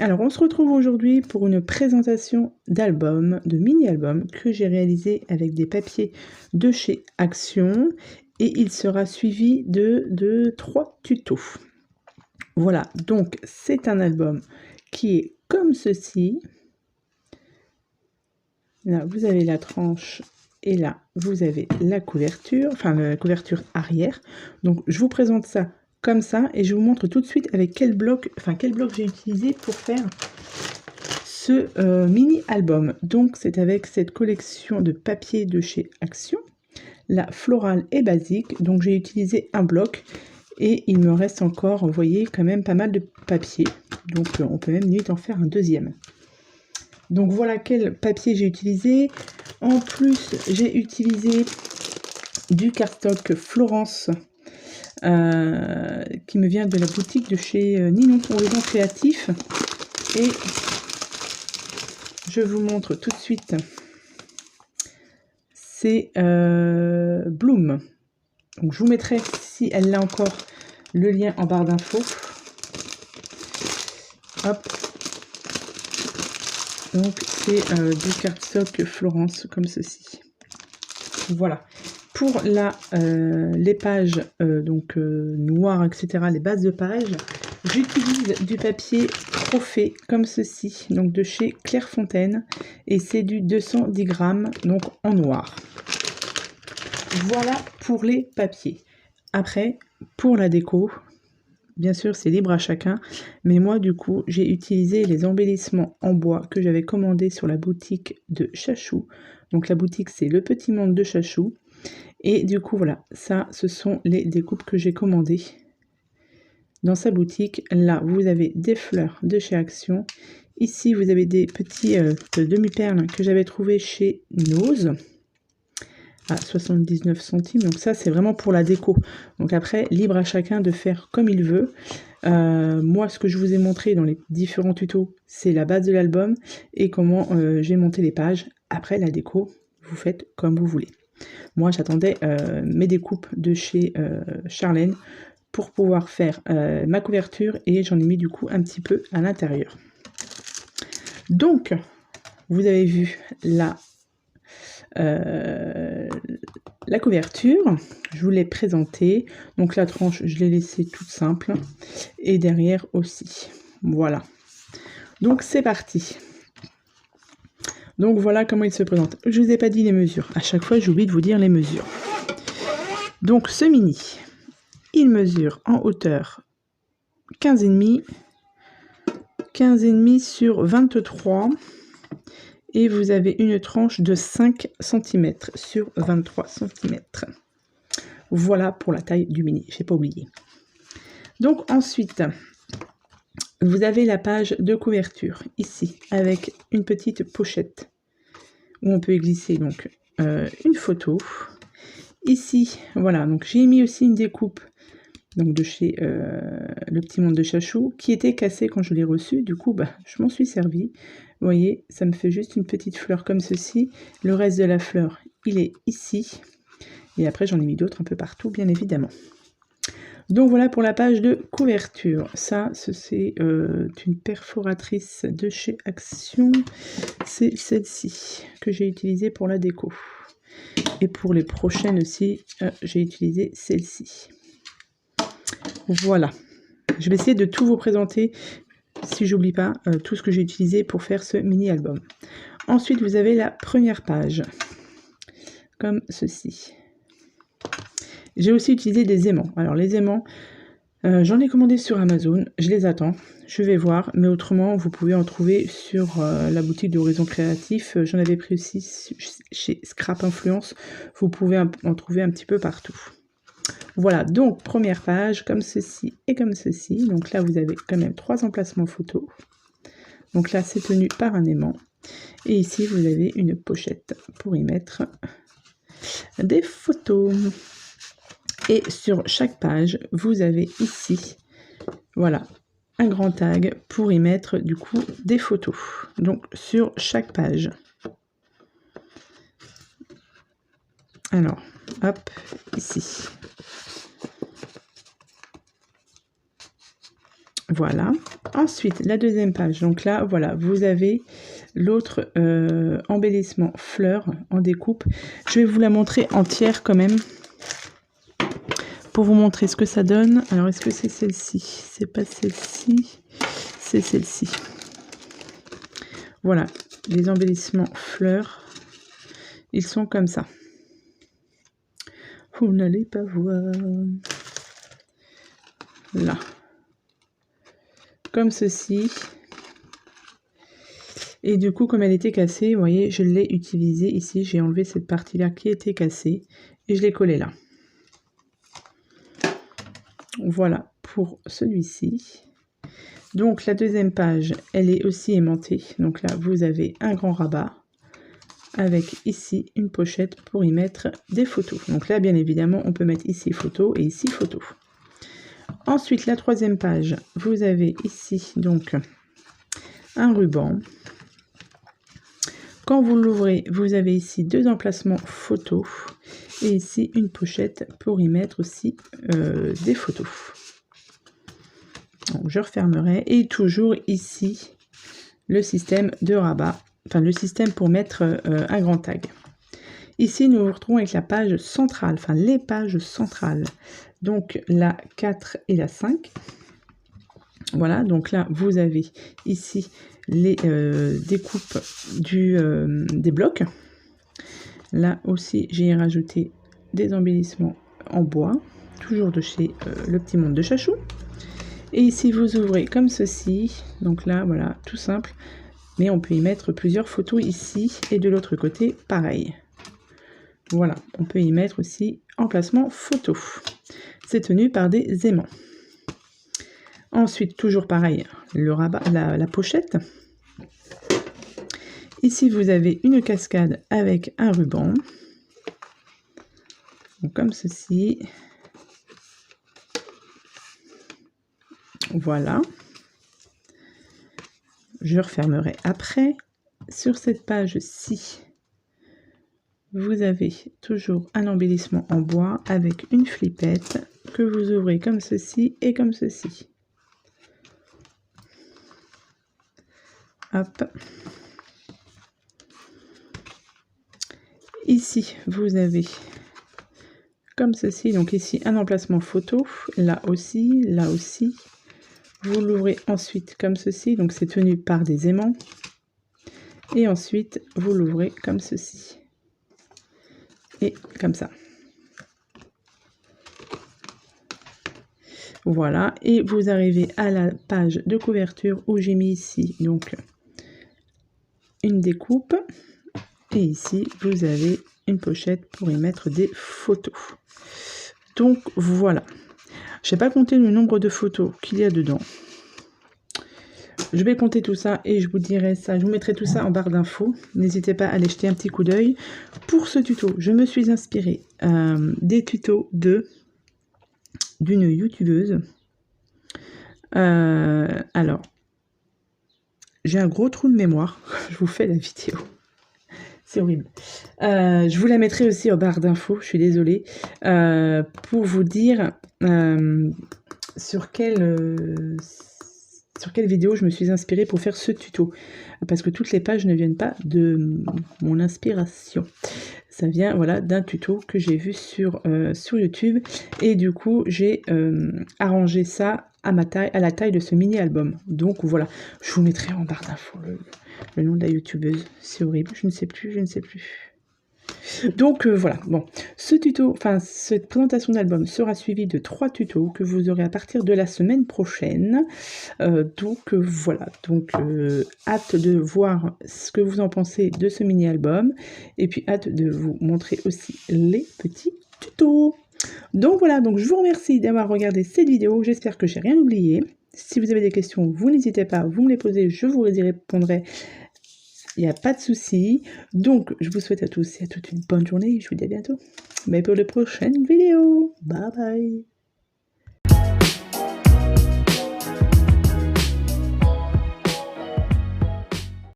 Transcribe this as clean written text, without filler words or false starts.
Alors, on se retrouve aujourd'hui pour une présentation d'album, de mini-album que j'ai réalisé avec des papiers de chez Action et il sera suivi de 3 tutos. Voilà, donc c'est un album qui est comme ceci. Là, vous avez la tranche et là, vous avez la couverture, enfin la couverture arrière. Donc, je vous présente ça comme ça et je vous montre tout de suite avec quel bloc j'ai utilisé pour faire ce mini album. Donc c'est avec cette collection de papier de chez Action, la florale et basique. Donc j'ai utilisé un bloc et il me reste encore, vous voyez, quand même pas mal de papier. Donc on peut même limite en faire un deuxième. Donc voilà quel papier j'ai utilisé. En plus j'ai utilisé du cardstock Florence qui me vient de la boutique de chez Ninon Horizon Créatif. Et je vous montre tout de suite. C'est Bloom. Donc je vous mettrai, si elle l'a encore, le lien en barre d'infos. Hop. Donc c'est du cardstock Florence comme ceci. Voilà. Pour les pages noires, etc., les bases de page, j'utilise du papier Trophée comme ceci, donc de chez Clairefontaine, et c'est du 210 grammes, donc en noir. Voilà pour les papiers. Après, pour la déco, bien sûr c'est libre à chacun, mais moi du coup j'ai utilisé les embellissements en bois que j'avais commandé sur la boutique de Chachou. Donc la boutique c'est Le Petit Monde de Chachou. Et du coup voilà, ça ce sont les découpes que j'ai commandées dans sa boutique. Là vous avez des fleurs de chez Action. Ici vous avez des petits demi-perles que j'avais trouvé chez Nose à 79 centimes. Donc ça c'est vraiment pour la déco. Donc après libre à chacun de faire comme il veut. Moi ce que je vous ai montré dans les différents tutos c'est la base de l'album et comment j'ai monté les pages. Après la déco vous faites comme vous voulez. Moi j'attendais mes découpes de chez Charlène pour pouvoir faire ma couverture et j'en ai mis du coup un petit peu à l'intérieur. Donc vous avez vu la couverture, je vous l'ai présentée. Donc la tranche je l'ai laissée toute simple et derrière aussi. Voilà. Donc c'est parti. Donc voilà comment il se présente. Je vous ai pas dit les mesures. À chaque fois j'oublie de vous dire les mesures. Donc ce mini, il mesure en hauteur 15,5 sur 23 et vous avez une tranche de 5 cm sur 23 cm. Voilà pour la taille du mini, j'ai pas oublié. Donc ensuite, vous avez la page de couverture ici avec une petite pochette où on peut y glisser donc une photo. Ici, voilà, donc j'ai mis aussi une découpe donc de chez Le Petit Monde de Chachou, qui était cassée quand je l'ai reçu. Du coup, je m'en suis servi. Vous voyez, ça me fait juste une petite fleur comme ceci. Le reste de la fleur, il est ici. Et après, j'en ai mis d'autres un peu partout, bien évidemment. Donc voilà pour la page de couverture. Ça, c'est une perforatrice de chez Action. C'est celle-ci que j'ai utilisée pour la déco. Et pour les prochaines aussi, j'ai utilisé celle-ci. Voilà, je vais essayer de tout vous présenter, si j'oublie pas, tout ce que j'ai utilisé pour faire ce mini-album. Ensuite, vous avez la première page, comme ceci. J'ai aussi utilisé des aimants. Alors, les aimants, j'en ai commandé sur Amazon, je les attends, je vais voir. Mais autrement, vous pouvez en trouver sur la boutique d'Horizon Créatif. J'en avais pris aussi chez Scrap Influence. Vous pouvez en trouver un petit peu partout. Voilà, donc première page, comme ceci et comme ceci. Donc là, vous avez quand même 3 emplacements photos. Donc là, c'est tenu par un aimant. Et ici, vous avez une pochette pour y mettre des photos. Et sur chaque page, vous avez ici, voilà, un grand tag pour y mettre du coup des photos. Donc sur chaque page. Alors, hop, ici. Voilà. Ensuite, la deuxième page. Donc là, voilà, vous avez l'autre embellissement fleurs en découpe. Je vais vous la montrer entière quand même pour vous montrer ce que ça donne. Alors, est-ce que c'est celle-ci? C'est pas celle-ci, c'est celle-ci. Voilà, les embellissements fleurs, ils sont comme ça. Vous n'allez pas voir. Là. Comme ceci. Et du coup, comme elle était cassée, vous voyez, je l'ai utilisée ici. J'ai enlevé cette partie-là qui était cassée et je l'ai collée là. Voilà pour celui-ci. Donc, la deuxième page, elle est aussi aimantée. Donc là, vous avez un grand rabat avec ici une pochette pour y mettre des photos. Donc là, bien évidemment, on peut mettre ici photo et ici photo. Ensuite, la troisième page, vous avez ici donc un ruban. Quand vous l'ouvrez, vous avez ici deux emplacements photos et ici une pochette pour y mettre aussi des photos. Donc, je refermerai et toujours ici le système de rabat, enfin le système pour mettre un grand tag. Ici, nous nous retrouvons avec la page centrale, enfin les pages centrales. Donc la 4 et la 5. Voilà, donc là, vous avez ici les découpes des blocs. Là aussi, j'ai rajouté des embellissements en bois, toujours de chez Le Petit Monde de Chachou. Et ici, vous ouvrez comme ceci. Donc là, voilà, tout simple. Mais on peut y mettre plusieurs photos ici et de l'autre côté, pareil. Voilà, on peut y mettre aussi emplacement photo. C'est tenu par des aimants. Ensuite, toujours pareil, le rabat, la pochette. Ici, vous avez une cascade avec un ruban. Donc, comme ceci. Voilà. Je refermerai après. Sur cette page-ci, vous avez toujours un embellissement en bois avec une flippette que vous ouvrez comme ceci et comme ceci. Hop. Ici, vous avez comme ceci, donc ici un emplacement photo, là aussi, là aussi. Vous l'ouvrez ensuite comme ceci, donc c'est tenu par des aimants. Et ensuite, vous l'ouvrez comme ceci. Et comme ça. Voilà, et vous arrivez à la page de couverture où j'ai mis ici donc une découpe. Et ici, vous avez une pochette pour y mettre des photos. Donc voilà. Je n'ai pas compté le nombre de photos qu'il y a dedans. Je vais compter tout ça et je vous dirai ça. Je vous mettrai tout ça en barre d'infos. N'hésitez pas à aller jeter un petit coup d'œil. Pour ce tuto, je me suis inspirée des tutos d'une youtubeuse. Alors, j'ai un gros trou de mémoire. Je vous fais la vidéo. C'est horrible. Je vous la mettrai aussi en barre d'infos, je suis désolée, pour vous dire sur quelle vidéo je me suis inspirée pour faire ce tuto. Parce que toutes les pages ne viennent pas de mon inspiration. Ça vient voilà, d'un tuto que j'ai vu sur YouTube. Et du coup, j'ai arrangé ça à la taille de ce mini-album. Donc voilà, je vous mettrai en barre d'infos le nom de la youtubeuse. C'est horrible, je ne sais plus. Donc voilà, bon, ce tuto, enfin cette présentation d'album sera suivie de 3 tutos que vous aurez à partir de la semaine prochaine. Donc voilà, donc hâte de voir ce que vous en pensez de ce mini-album. Et puis hâte de vous montrer aussi les petits tutos. Donc voilà, donc je vous remercie d'avoir regardé cette vidéo. J'espère que j'ai rien oublié. Si vous avez des questions, vous n'hésitez pas, vous me les posez, je vous y répondrai. Il n'y a pas de souci. Donc, je vous souhaite à tous et à toutes une bonne journée. Je vous dis à bientôt. Mais pour les prochaines vidéos. Bye bye.